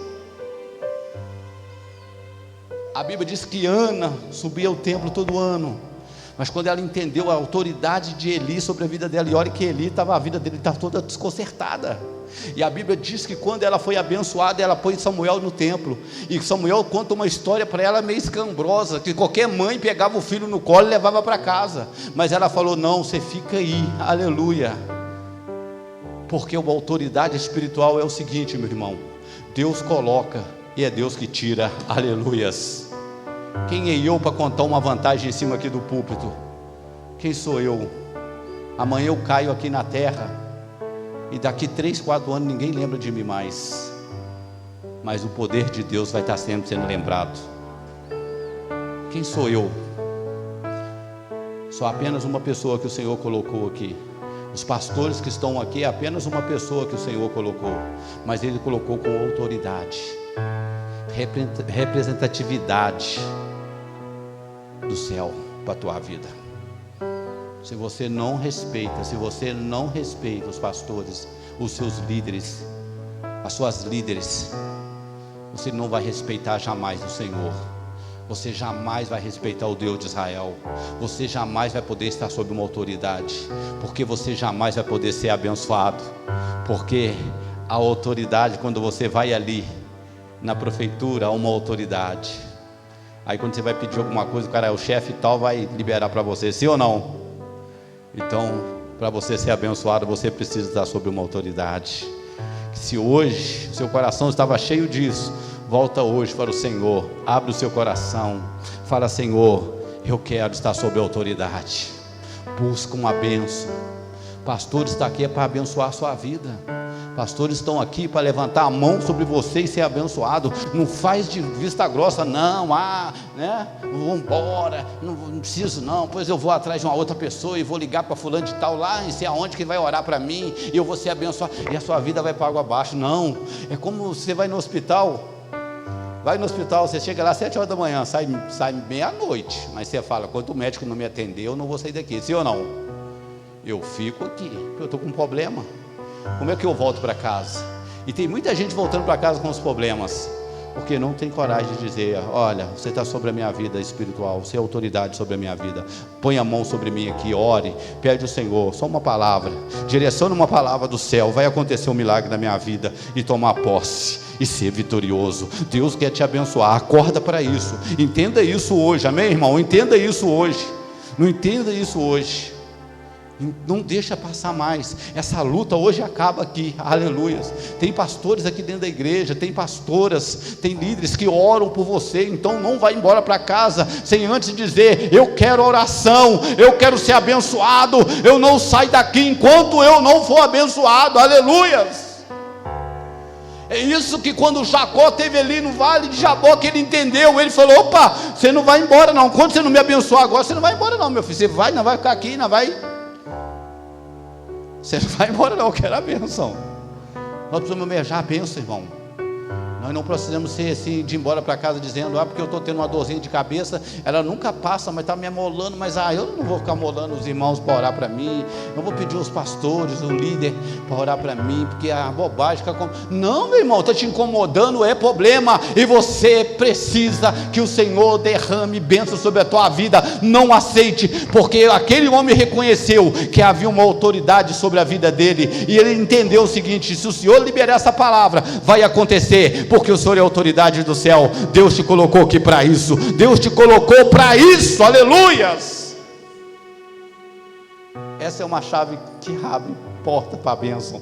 A Bíblia diz que Ana subia ao templo todo ano, mas quando ela entendeu a autoridade de Eli sobre a vida dela, e olha que Eli a vida dele estava toda desconcertada, e a Bíblia diz que quando ela foi abençoada, ela pôs Samuel no templo, e Samuel conta uma história para ela meio escambrosa, que qualquer mãe pegava o filho no colo e levava para casa, mas ela falou: não, você fica aí, aleluia, porque a autoridade espiritual é o seguinte, meu irmão: Deus coloca e é Deus que tira, aleluias. Quem é eu para contar uma vantagem em cima aqui do púlpito? Quem sou eu? Amanhã eu caio aqui na terra, e daqui 3, 4 anos ninguém lembra de mim mais, mas o poder de Deus vai estar sempre sendo lembrado. Quem sou eu? Sou apenas uma pessoa que o Senhor colocou aqui. Os pastores que estão aqui é apenas uma pessoa que o Senhor colocou, mas Ele colocou com autoridade, representatividade do céu para a tua vida. Se você não respeita os pastores, os seus líderes, as suas líderes, você não vai respeitar jamais o Senhor, você jamais vai respeitar o Deus de Israel, você jamais vai poder estar sob uma autoridade, porque você jamais vai poder ser abençoado, porque a autoridade, quando você vai ali na prefeitura, há uma autoridade. Aí quando você vai pedir alguma coisa, o cara é o chefe e tal, vai liberar para você, sim ou não? Então, para você ser abençoado, você precisa estar sob uma autoridade. Se hoje o seu coração estava cheio disso, volta hoje para o Senhor, abre o seu coração, fala: Senhor, eu quero estar sob autoridade. Busca uma bênção. Pastores estão aqui para abençoar a sua vida. Pastores estão aqui para levantar a mão sobre você e ser abençoado. Não faz de vista grossa, não, vamos embora, não preciso não, pois eu vou atrás de uma outra pessoa e vou ligar para fulano de tal lá, e sei aonde que vai orar para mim, e eu vou ser abençoado, e a sua vida vai para água abaixo. Não, é como você vai no hospital, você chega lá às 7 horas da manhã, sai meia-noite, mas você fala: quando o médico não me atender, eu não vou sair daqui, sim ou não? Eu fico aqui, porque eu estou com um problema. Como é que eu volto para casa? E tem muita gente voltando para casa com os problemas, porque não tem coragem de dizer: olha, você está sobre a minha vida espiritual, você é autoridade sobre a minha vida, põe a mão sobre mim aqui, ore, pede ao Senhor, só uma palavra, direciona uma palavra do céu, vai acontecer um milagre na minha vida, e tomar posse, e ser vitorioso. Deus quer te abençoar, acorda para isso, entenda isso hoje, amém, irmão? Entenda isso hoje, não entenda isso hoje, não deixa passar mais, essa luta hoje acaba aqui, aleluias. Tem pastores aqui dentro da igreja, tem pastoras, tem líderes que oram por você, então não vai embora para casa sem antes dizer: eu quero oração, eu quero ser abençoado, eu não saio daqui enquanto eu não for abençoado, aleluias. É isso que quando Jacó esteve ali no vale de Jabó, que ele entendeu, ele falou: opa, você não vai embora não, quando você não me abençoar agora, você não vai embora não, meu filho, você vai, não vai ficar aqui, não vai. Você não vai embora não, eu quero a bênção. Nós precisamos almejar a bênção, irmão. Nós não precisamos ser assim, de ir embora para casa dizendo, porque eu estou tendo uma dorzinha de cabeça, ela nunca passa, mas está me amolando, mas eu não vou ficar amolando os irmãos para orar para mim, não vou pedir os pastores, o líder para orar para mim, porque a bobagem fica não, meu irmão, está te incomodando, é problema, e você precisa que o Senhor derrame bênção sobre a tua vida. Não aceite, porque aquele homem reconheceu que havia uma autoridade sobre a vida dele, e ele entendeu o seguinte: se o Senhor liberar essa palavra, vai acontecer, porque o Senhor é a autoridade do céu. Deus te colocou aqui para isso, Deus te colocou para isso, aleluias. Essa é uma chave que abre porta para a bênção.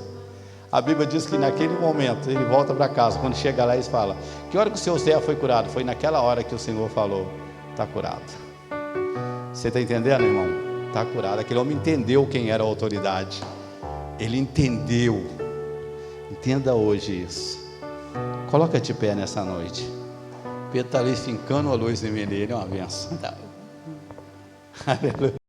A Bíblia diz que naquele momento ele volta para casa, quando chega lá e fala: que hora que o seu Zé foi curado? Foi naquela hora que o Senhor falou: está curado. Você está entendendo, irmão? Está curado. Aquele homem entendeu quem era a autoridade, ele entendeu. Entenda hoje isso. Coloca de pé nessa noite. Pedro está ali fincando a luz em mim, ele é uma benção. Aleluia.